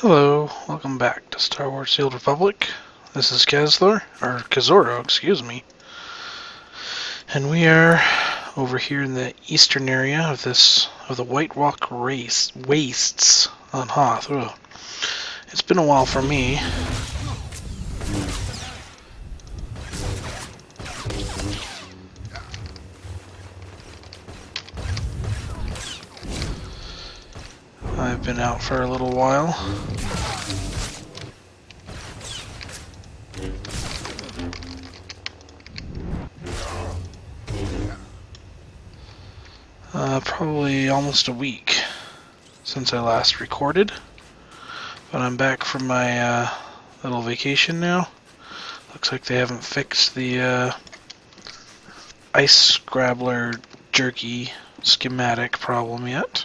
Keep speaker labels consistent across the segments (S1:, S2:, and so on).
S1: Hello, welcome back to Star Wars The Old Republic. This is Kazoro, excuse me. And we are over here in the eastern area of the White Rock wastes on Hoth. Ugh. It's been a while for me. I've been out for a little while. Probably almost a week since I last recorded. But I'm back from my little vacation now. Looks like they haven't fixed the ice scrabbler jerky schematic problem yet.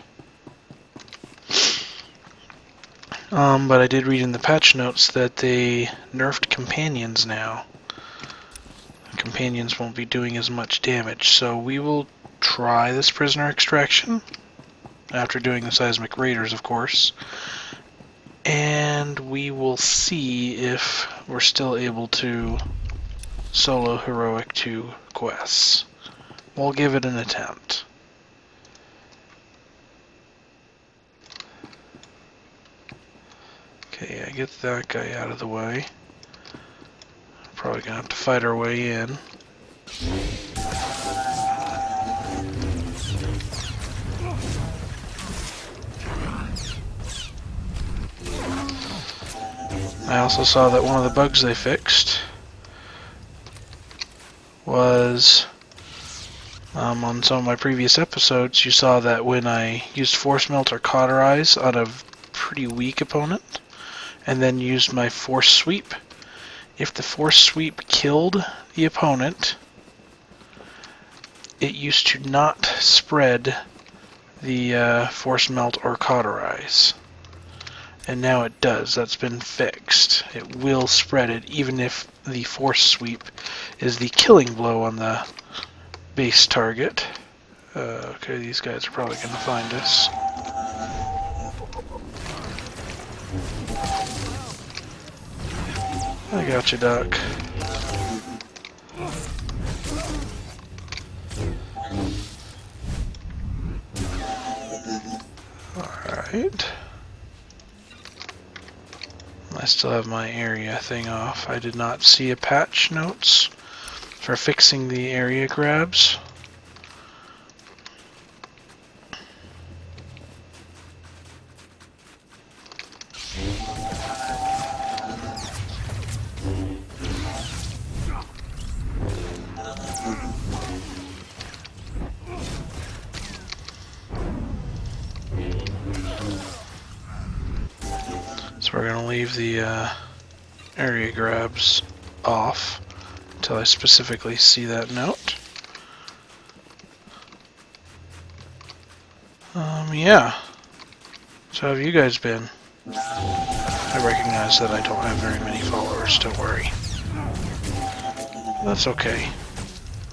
S1: But I did read in the patch notes that they nerfed companions now. Companions won't be doing as much damage, so we will try this prisoner extraction after doing the seismic raiders, of course, and we will see if we're still able to solo heroic 2 quests. We'll give it an attempt. Okay, I get that guy out of the way. Probably gonna have to fight our way in. I also saw that one of the bugs they fixed was on some of my previous episodes. You saw that when I used Force Melt or Cauterize on a pretty weak opponent and then used my Force Sweep, if the Force Sweep killed the opponent, it used to not spread the Force Melt or Cauterize. And now it does. That's been fixed. It will spread it even if the Force Sweep is the killing blow on the base target. Okay, these guys are probably going to find us. I got you, Doc. Alright. I still have my area thing off. I did not see a patch notes for fixing the area grabs. So we're going to leave the area grabs off until I specifically see that note. Yeah. So how have you guys been? I recognize that I don't have very many followers, don't worry. That's okay.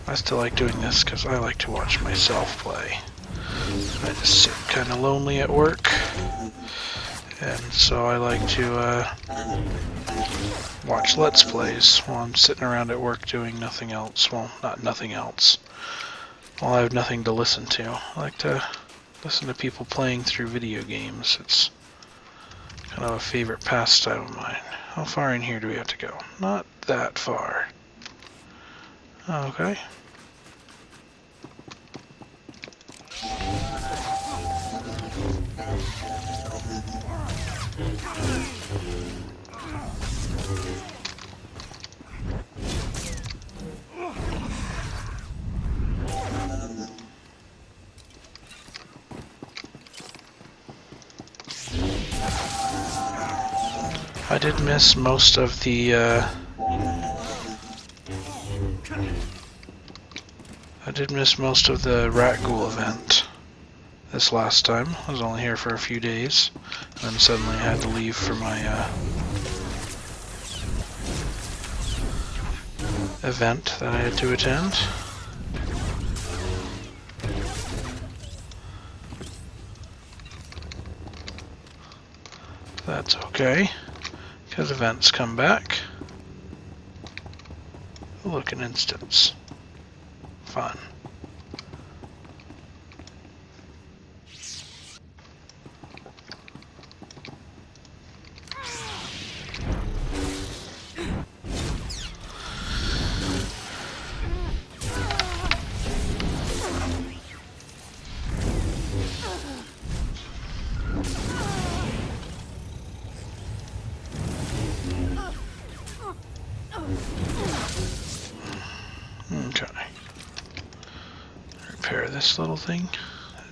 S1: I still like doing this because I like to watch myself play. I just sit kind of lonely at work. And so I like to watch Let's Plays while I'm sitting around at work doing nothing else. Well, not nothing else. While I have nothing to listen to. I like to listen to people playing through video games. It's kind of a favorite pastime of mine. How far in here do we have to go? Not that far. Okay. I did miss most of the Rat Ghoul event this last time. I was only here for a few days, and then suddenly had to leave for my event that I had to attend. That's okay, because events come back. Look, an instance. Fun. Okay. Repair this little thing.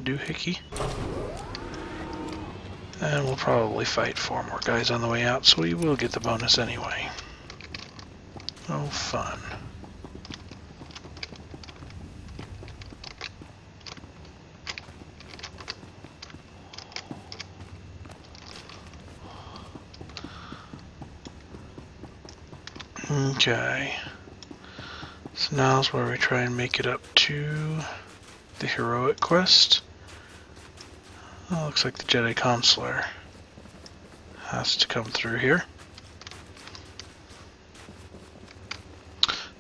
S1: Doohickey. And we'll probably fight 4 more guys on the way out, so we will get the bonus anyway. Oh, fun. Okay. So now's where we try and make it up to the heroic quest. Oh, looks like the Jedi Consular has to come through here.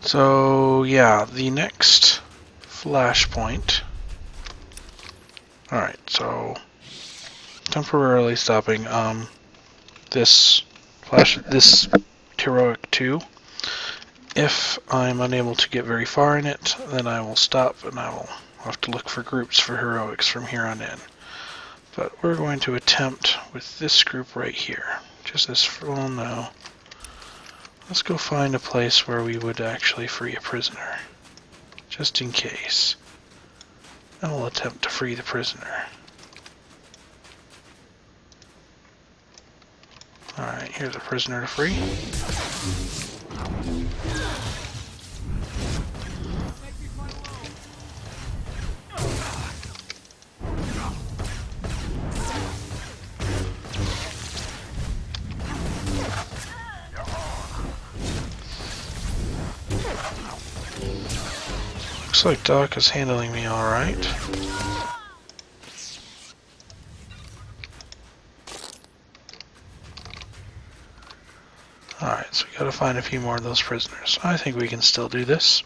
S1: So yeah, the next flashpoint. Alright, so temporarily stopping this heroic 2. If I'm unable to get very far in it, then I will stop and I will have to look for groups for heroics from here on in. But we're going to attempt with this group right here. Just this, well, no. Let's go find a place where we would actually free a prisoner. Just in case. And we'll attempt to free the prisoner. Alright, here's a prisoner to free. Looks like Doc is handling me alright. Alright, so we gotta find a few more of those prisoners. I think we can still do this.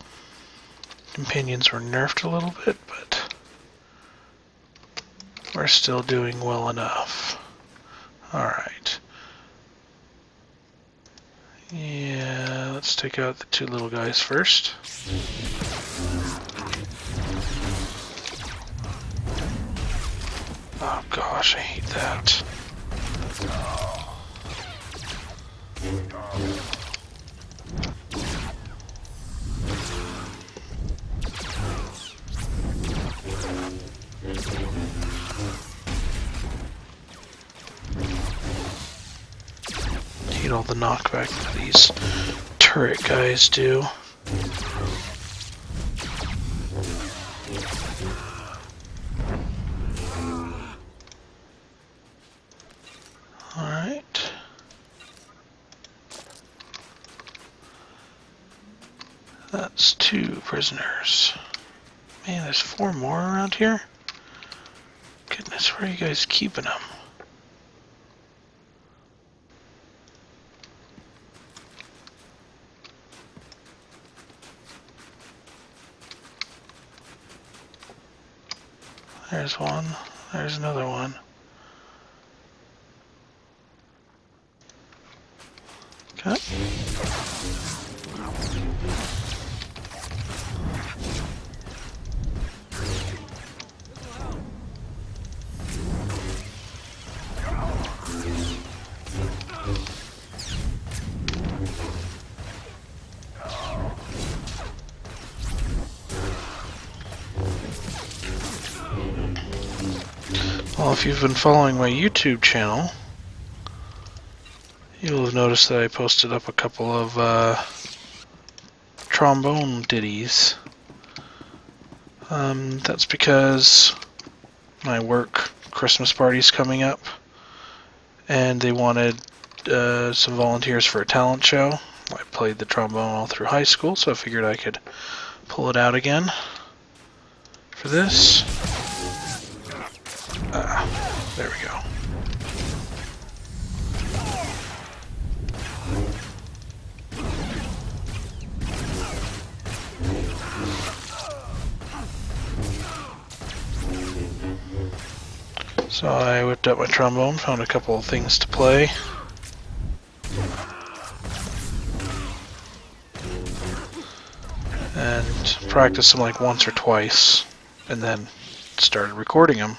S1: Companions were nerfed a little bit, but we're still doing well enough. Alright. Yeah, let's take out the 2 little guys first. Oh gosh, I hate that. Hate all the knockback that these turret guys do. Alright. That's 2 prisoners. Man, there's 4 more around here? Goodness, where are you guys keeping them? There's one. There's another one. Okay. Well, if you've been following my YouTube channel, you'll have noticed that I posted up a couple of trombone ditties. That's because my work Christmas party's coming up, and they wanted some volunteers for a talent show. I played the trombone all through high school, so I figured I could pull it out again for this. There we go. So I whipped up my trombone, found a couple of things to play. And practiced them like once or twice, and then started recording them.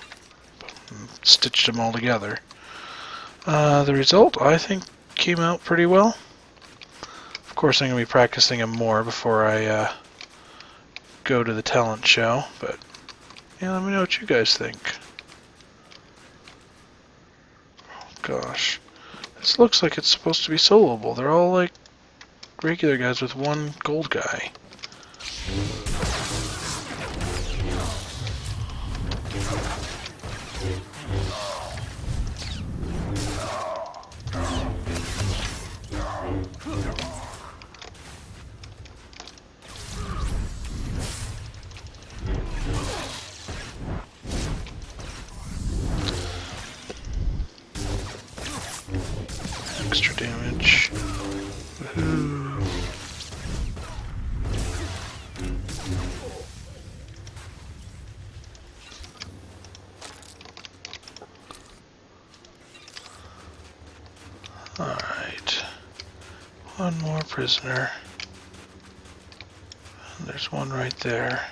S1: And stitched them all together. The result, I think, came out pretty well. Of course, I'm going to be practicing them more before I go to the talent show, but yeah, let me know what you guys think. Oh, gosh. This looks like it's supposed to be soloable. They're all like regular guys with one gold guy. Extra damage. Woohoo. Alright. One more prisoner. There's one right there.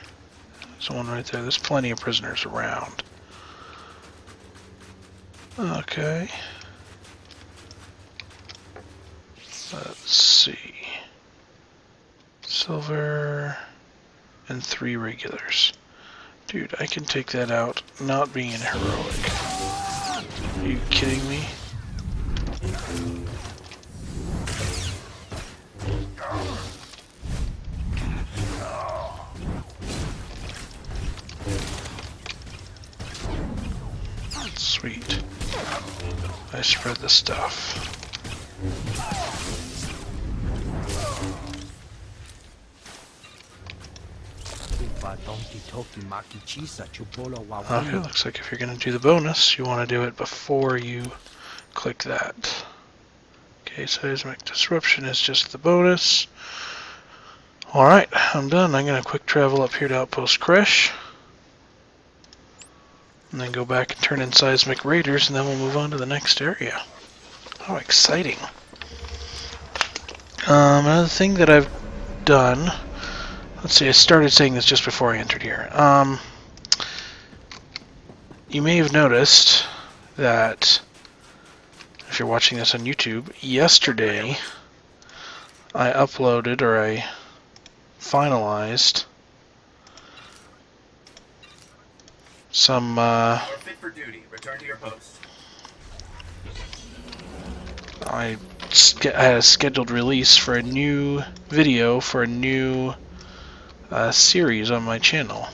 S1: There's one right there. There's plenty of prisoners around. Okay. Let's see. Silver and 3 regulars. Dude, I can take that out not being an heroic. Are you kidding me? Sweet. I spread the stuff. Okay, looks like if you're going to do the bonus, you want to do it before you click that. Okay, seismic disruption is just the bonus. Alright, I'm done. I'm going to quick travel up here to Outpost Kresh. And then go back and turn in seismic raiders, and then we'll move on to the next area. How exciting. Another thing that I've done... Let's see, I started saying this just before I entered here. You may have noticed that, if you're watching this on YouTube, yesterday I uploaded, or I finalized, some,
S2: fit for duty. Return to your post.
S1: I had a scheduled release for a new video for a new series on my channel.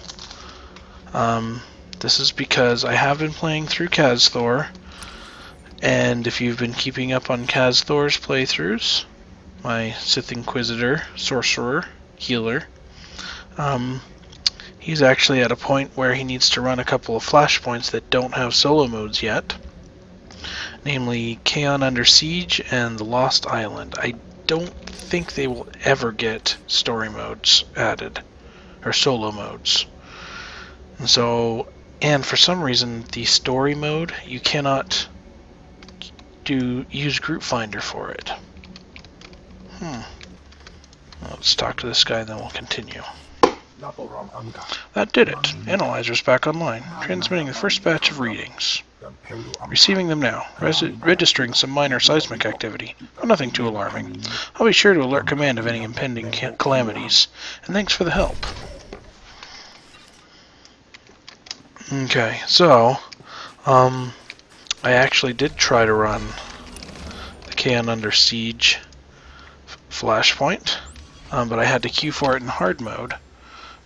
S1: This is because I have been playing through tOR, and if you've been keeping up on tOR's playthroughs, my Sith Inquisitor, Sorcerer, Healer, he's actually at a point where he needs to run a couple of flashpoints that don't have solo modes yet, namely Kaon Under Siege and the Lost Island. I don't think they will ever get story modes added, or solo modes. And so, and for some reason, the story mode, you cannot use Group Finder for it. Let's talk to this guy, and then we'll continue. That did it. Analyzer's back online, transmitting the first batch of readings. Receiving them now. Registering some minor seismic activity, but nothing too alarming. I'll be sure to alert command of any impending calamities. And thanks for the help. Okay, so, I actually did try to run the Kaon Under Siege flashpoint, but I had to queue for it in hard mode,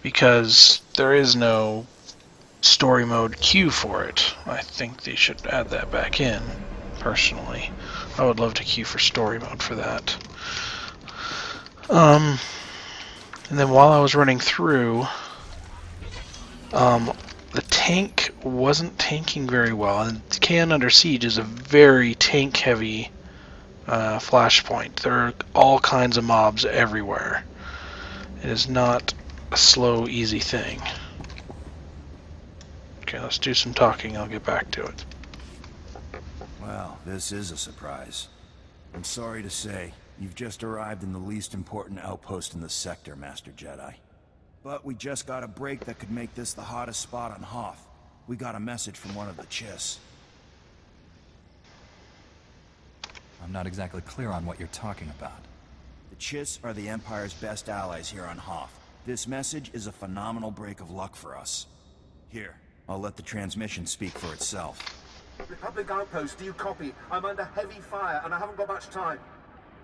S1: because there is no story mode queue for it. I think they should add that back in, personally. I would love to queue for story mode for that. And then while I was running through, the tank wasn't tanking very well, and Kaon Under Siege is a very tank-heavy flashpoint. There are all kinds of mobs everywhere. It is not a slow, easy thing. Okay, let's do some talking. I'll get back to it.
S3: Well, this is a surprise. I'm sorry to say, you've just arrived in the least important outpost in the sector, Master Jedi. But we just got a break that could make this the hottest spot on Hoth. We got a message from one of the Chiss.
S4: I'm not exactly clear on what you're talking about.
S3: The Chiss are the Empire's best allies here on Hoth. This message is a phenomenal break of luck for us. Here, I'll let the transmission speak for itself.
S5: Republic Outpost, do you copy? I'm under heavy fire and I haven't got much time.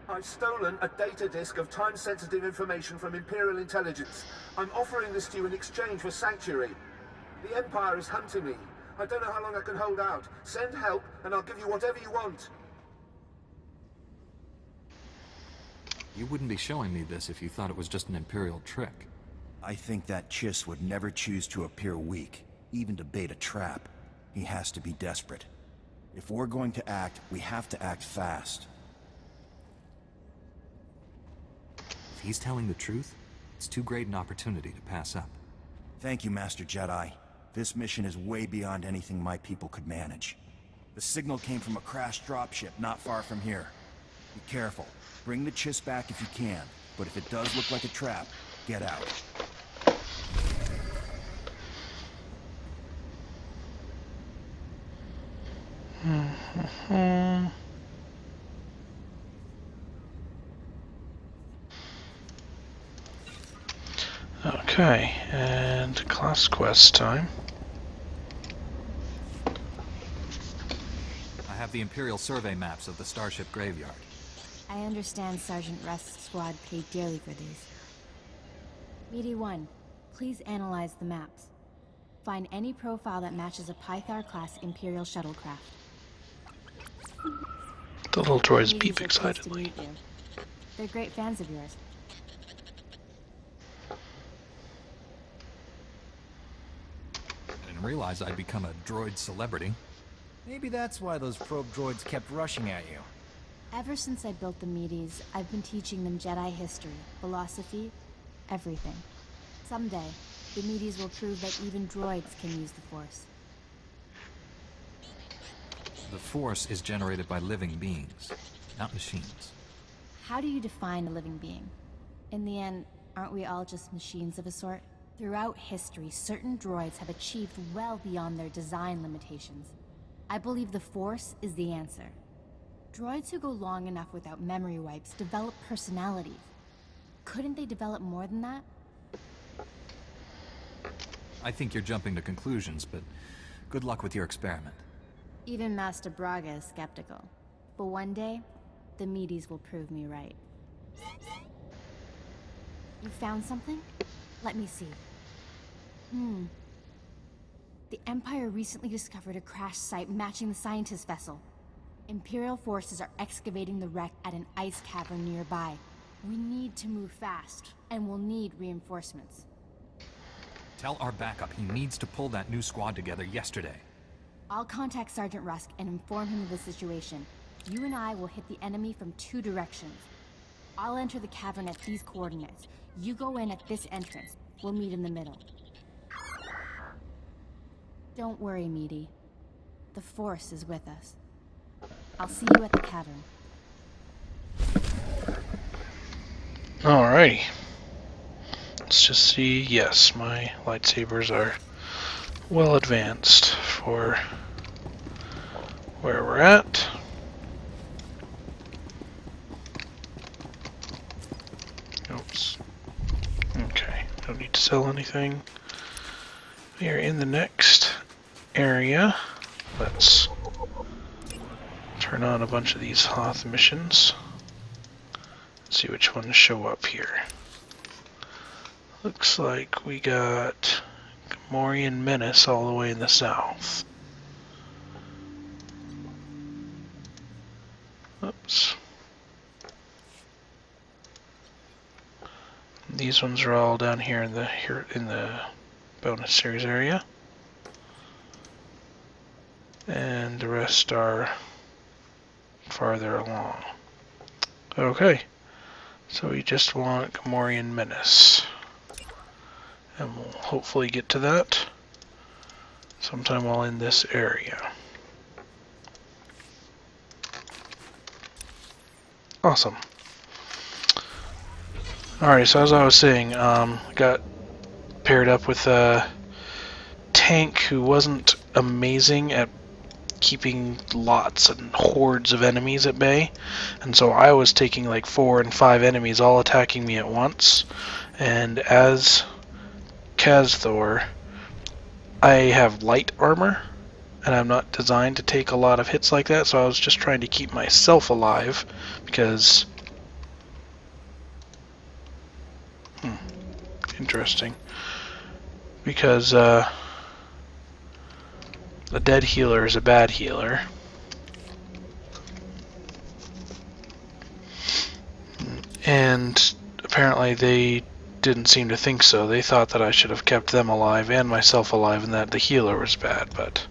S5: I've stolen a data disk of time-sensitive information from Imperial intelligence. I'm offering this to you in exchange for sanctuary. The Empire is hunting me. I don't know how long I can hold out. Send help and I'll give you whatever you want.
S4: You wouldn't be showing me this if you thought it was just an Imperial trick.
S3: I think that Chiss would never choose to appear weak, even to bait a trap. He has to be desperate. If we're going to act, we have to act fast.
S4: If he's telling the truth, it's too great an opportunity to pass up.
S3: Thank you, Master Jedi. This mission is way beyond anything my people could manage. The signal came from a crashed dropship not far from here. Be careful. Bring the Chiss back if you can, but if it does look like a trap, get out.
S1: Okay, and class quest time.
S4: I have the Imperial survey maps of the Starship graveyard.
S6: I understand Sergeant Rust's squad paid dearly for these. Meaty 1, please analyze the maps. Find any profile that matches a Pythar-class Imperial shuttlecraft.
S1: The little droids
S6: Meaties
S1: beep
S6: are pleased to
S1: excitedly.
S6: meet you. They're great fans of yours.
S4: I didn't realize I'd become a droid celebrity.
S7: Maybe that's why those probe droids kept rushing at you.
S6: Ever since I built the Meaties, I've been teaching them Jedi history, philosophy, everything. Someday, the Meaties will prove that even droids can use the Force.
S4: The Force is generated by living beings, not machines.
S6: How do you define a living being? In the end, aren't we all just machines of a sort? Throughout history, certain droids have achieved well beyond their design limitations. I believe the Force is the answer. Droids who go long enough without memory wipes develop personalities. Couldn't they develop more than that?
S4: I think you're jumping to conclusions, but good luck with your experiment.
S6: Even Master Braga is skeptical. But one day, the Meaties will prove me right. You found something? Let me see. The Empire recently discovered a crash site matching the scientist vessel. Imperial forces are excavating the wreck at an ice cavern nearby. We need to move fast, and we'll need reinforcements.
S4: Tell our backup he needs to pull that new squad together yesterday.
S6: I'll contact Sergeant Rusk and inform him of the situation. You and I will hit the enemy from 2 directions. I'll enter the cavern at these coordinates. You go in at this entrance. We'll meet in the middle. Don't worry, Meaty. The Force is with us. I'll see you at the cavern.
S1: Alrighty. Let's just see. Yes, my lightsabers are well advanced for where we're at. Oops. Okay, don't need to sell anything. We are in the next area. Let's turn on a bunch of these Hoth missions. See which ones show up here. Looks like we got Gamorrean Menace all the way in the south. Oops. These ones are all down here in the bonus series area. And the rest are farther along. Okay. So we just want Gamorrean Menace. And we'll hopefully get to that sometime while in this area. Awesome. Alright, so as I was saying, got paired up with a tank who wasn't amazing at keeping lots and hordes of enemies at bay, and so I was taking like 4 and 5 enemies all attacking me at once, and as tOR, I have light armor, and I'm not designed to take a lot of hits like that, so I was just trying to keep myself alive, because... interesting. Because, a dead healer is a bad healer. And apparently they didn't seem to think so. They thought that I should have kept them alive and myself alive and that the healer was bad, but...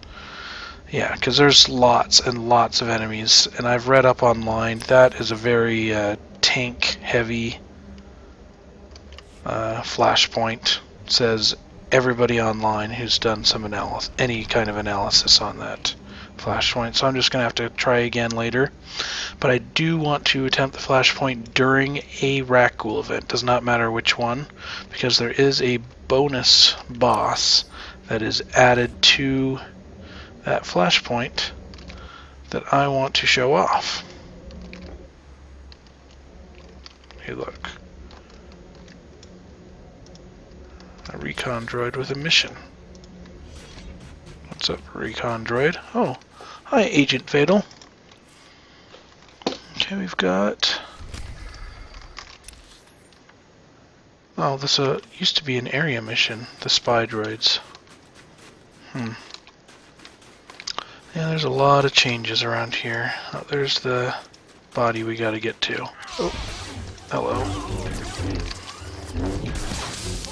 S1: yeah, because there's lots and lots of enemies, and I've read up online, that is a very tank-heavy flashpoint. It says everybody online who's done some any kind of analysis on that flashpoint, so I'm just going to have to try again later. But I do want to attempt the flashpoint during a Rakghoul event. Does not matter which one, because there is a bonus boss that is added to that flashpoint that I want to show off. Hey, look. A recon droid with a mission. What's up, recon droid? Oh, hi, Agent Fatal. Okay, we've got... oh, this used to be an area mission, the spy droids. Yeah, there's a lot of changes around here. Oh, there's the body we gotta get to. Oh, hello.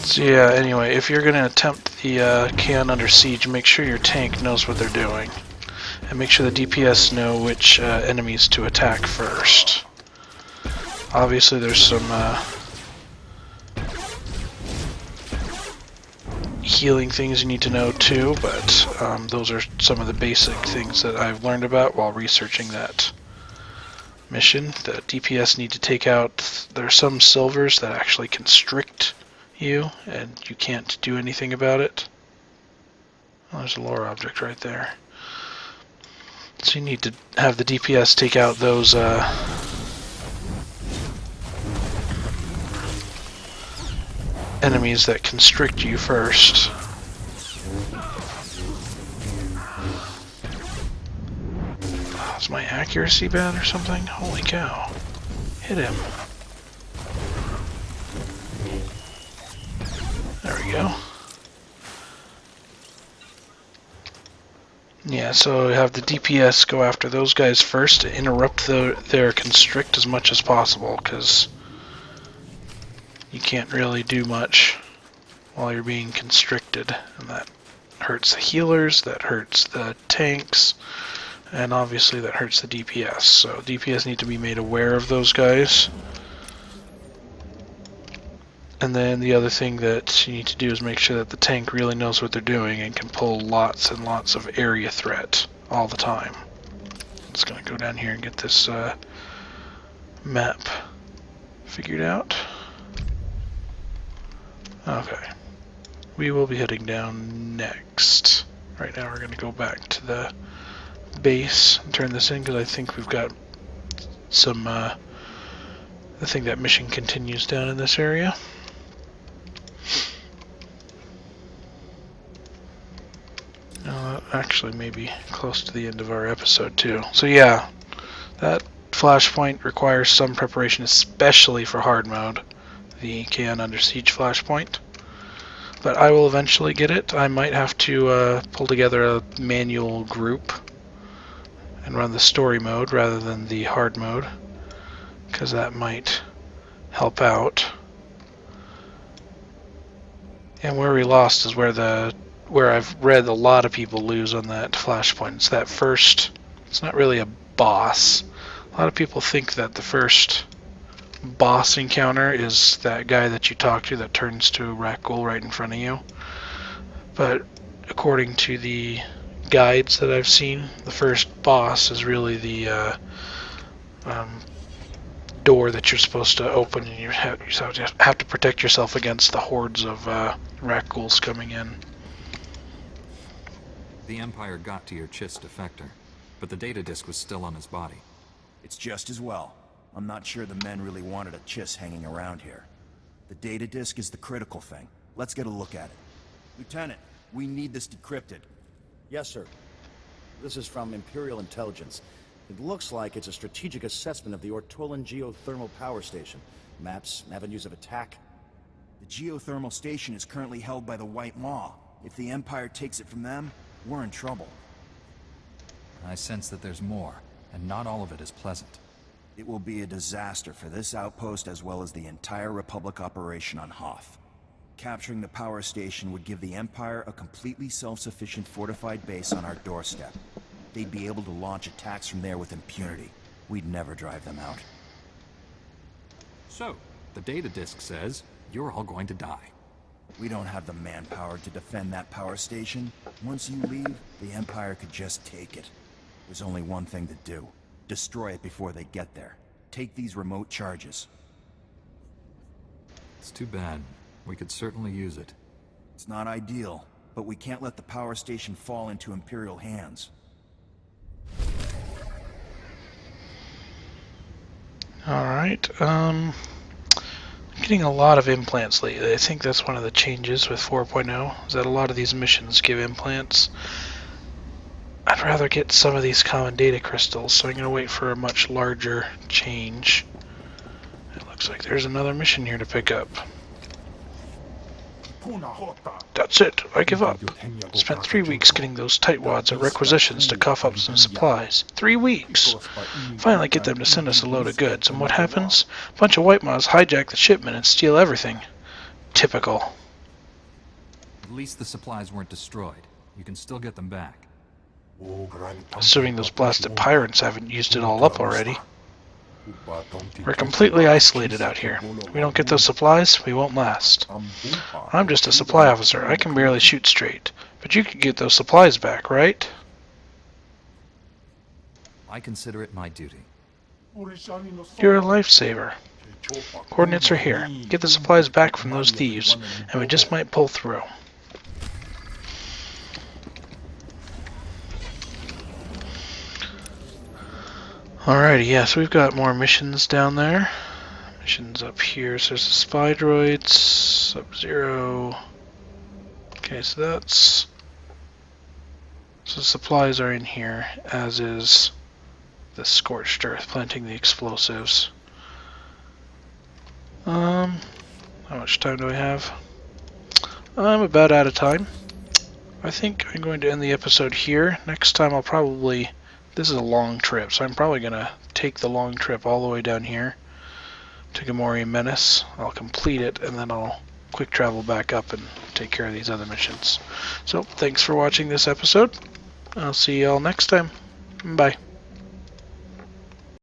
S1: So yeah, anyway, if you're gonna attempt the can under siege, make sure your tank knows what they're doing. And make sure the DPS know which enemies to attack first. Obviously there's some healing things you need to know too, but those are some of the basic things that I've learned about while researching that mission. The DPS need to take out... there are some silvers that actually constrict you, and you can't do anything about it. Oh, there's a lore object right there. So you need to have the DPS take out those enemies that constrict you first. Is my accuracy bad or something? Holy cow. Hit him. There we go. Yeah, so have the DPS go after those guys first to interrupt their constrict as much as possible, because you can't really do much while you're being constricted, and that hurts the healers, that hurts the tanks, and obviously that hurts the DPS. So DPS need to be made aware of those guys. And then the other thing that you need to do is make sure that the tank really knows what they're doing and can pull lots and lots of area threat all the time. I'm just going to go down here and get this map figured out. Okay. We will be heading down next. Right now we're going to go back to the base and turn this in, because I think we've got some... I think that mission continues down in this area. Actually, maybe close to the end of our episode too. So yeah, that flashpoint requires some preparation, especially for hard mode, the KN Under Siege flashpoint. But I will eventually get it. I might have to pull together a manual group and run the story mode rather than the hard mode, because that might help out. And where we lost is where I've read a lot of people lose on that flashpoint. It's that first... it's not really a boss. A lot of people think that the first boss encounter is that guy that you talk to that turns to a Rakghoul right in front of you. But according to the guides that I've seen, the first boss is really the door that you're supposed to open, and you have to protect yourself against the hordes of Rakghouls coming in.
S4: The Empire got to your Chiss defector, but the data disk was still on his body.
S3: It's just as well. I'm not sure the men really wanted a Chiss hanging around here. The data disk is the critical thing. Let's get a look at it. Lieutenant, we need this decrypted.
S8: Yes, sir. This is from Imperial Intelligence. It looks like it's a strategic assessment of the Ortolan geothermal power station. Maps, avenues of attack.
S3: The geothermal station is currently held by the White Maw. If the Empire takes it from them, we're in trouble.
S4: I sense that there's more, and not all of it is pleasant.
S3: It will be a disaster for this outpost as well as the entire Republic operation on Hoth. Capturing the power station would give the Empire a completely self-sufficient fortified base on our doorstep. They'd be able to launch attacks from there with impunity. We'd never drive them out.
S4: So, the data disk says you're all going to die.
S3: We don't have the manpower to defend that power station. Once you leave, the Empire could just take it. There's only one thing to do. Destroy it before they get there. Take these remote charges.
S4: It's too bad. We could certainly use it.
S3: It's not ideal, but we can't let the power station fall into Imperial hands.
S1: Alright, I'm getting a lot of implants lately. I think that's one of the changes with 4.0, is that a lot of these missions give implants. I'd rather get some of these common data crystals, so I'm going to wait for a much larger change. It looks like there's another mission here to pick up. That's it, I give up. Spent 3 weeks getting those tightwads and requisitions to cough up some supplies. 3 weeks! Finally get them to send us a load of goods, and what happens? A bunch of White Maws hijack the shipment and steal everything. Typical.
S4: At least the supplies weren't destroyed. You can still get them back.
S1: Assuming those blasted pirates haven't used it all up already. We're completely isolated out here. If we don't get those supplies, we won't last. I'm just a supply officer. I can barely shoot straight. But you could get those supplies back, right?
S4: I consider it my duty.
S1: You're a lifesaver. Coordinates are here. Get the supplies back from those thieves, and we just might pull through. Alrighty, yeah, so we've got more missions down there. Missions up here, so there's the spy droids, Sub-Zero. Okay, so that's... So supplies are in here, as is the Scorched Earth, planting the explosives. How much time do I have? I'm about out of time. I think I'm going to end the episode here. Next time I'll probably... This is a long trip, so I'm probably going to take the long trip all the way down here to Gamorrean Menace. I'll complete it, and then I'll quick travel back up and take care of these other missions. So, thanks for watching this episode. I'll see you all next time. Bye.